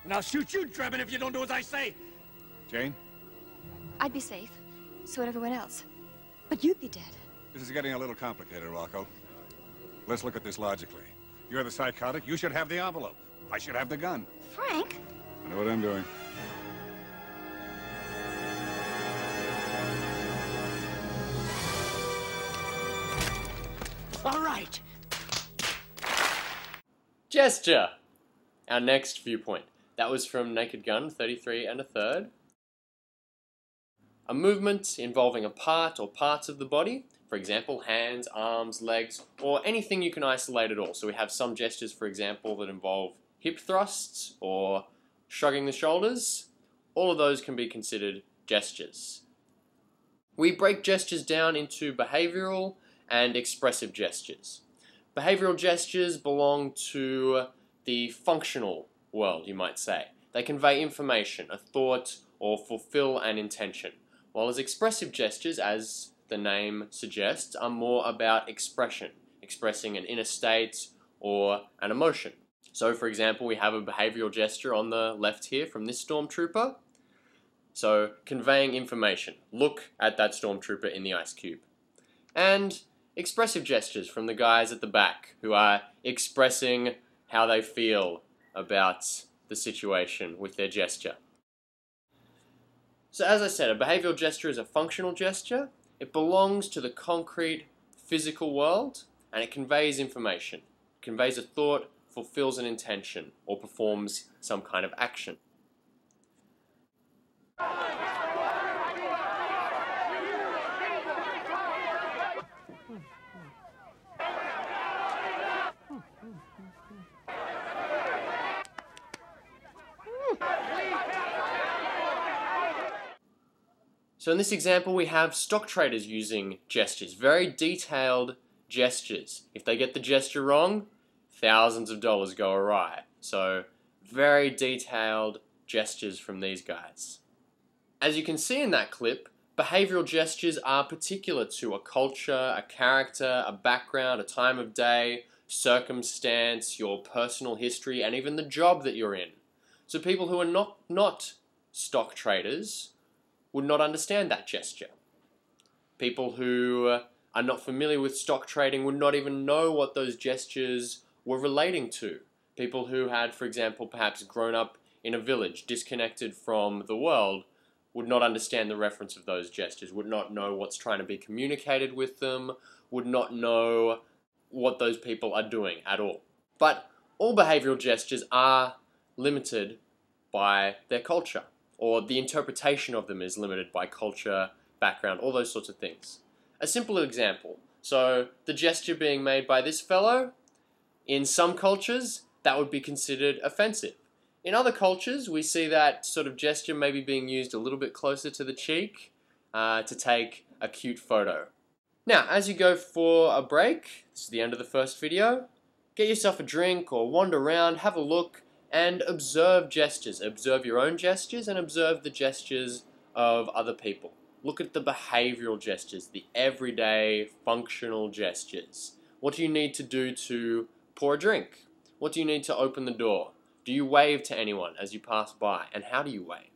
And I'll shoot you, Drebin, if you don't do as I say. Jane, I'd be safe. So would everyone else. But you'd be dead. this is getting a little complicated, Rocco. Let's look at this logically. You're the psychotic. You should have the envelope. I should have the gun. Frank? I know what I'm doing. All right. Gesture! Our next viewpoint. That was from Naked Gun 33 1/3. A movement involving a part or parts of the body, for example, hands, arms, legs, or anything you can isolate at all. So we have some gestures, for example, that involve hip thrusts or shrugging the shoulders. All of those can be considered gestures. We break gestures down into behavioral and expressive gestures. Behavioral gestures belong to the functional world, you might say. They convey information, a thought, or fulfill an intention. While as expressive gestures, as the name suggests, are more about expression, expressing an inner state or an emotion. So for example, we have a behavioral gesture on the left here from this stormtrooper. So conveying information. Look at that stormtrooper in the ice cube. And expressive gestures from the guys at the back who are expressing how they feel about the situation with their gesture. So as I said, a behavioral gesture is a functional gesture. It belongs to the concrete physical world and it conveys information. It conveys a thought, fulfills an intention, or performs some kind of action. So in this example we have stock traders using gestures, very detailed gestures. If they get the gesture wrong, thousands of dollars go awry. So very detailed gestures from these guys. As you can see in that clip, behavioral gestures are particular to a culture, a character, a background, a time of day, circumstance, your personal history, and even the job that you're in. So people who are not stock traders would not understand that gesture. People who are not familiar with stock trading would not even know what those gestures were relating to. People who had, for example, perhaps grown up in a village, disconnected from the world, would not understand the reference of those gestures, would not know what's trying to be communicated with them, would not know what those people are doing at all. But all behavioral gestures are limited by their culture, or the interpretation of them is limited by culture, background, all those sorts of things. A simple example. So the gesture being made by this fellow, in some cultures, that would be considered offensive. In other cultures, we see that sort of gesture maybe being used a little bit closer to the cheek to take a cute photo. Now, as you go for a break, this is the end of the first video, get yourself a drink or wander around, have a look, and observe gestures. Observe your own gestures and observe the gestures of other people. Look at the behavioral gestures, the everyday functional gestures. What do you need to do to pour a drink? What do you need to open the door? Do you wave to anyone as you pass by? And how do you wave?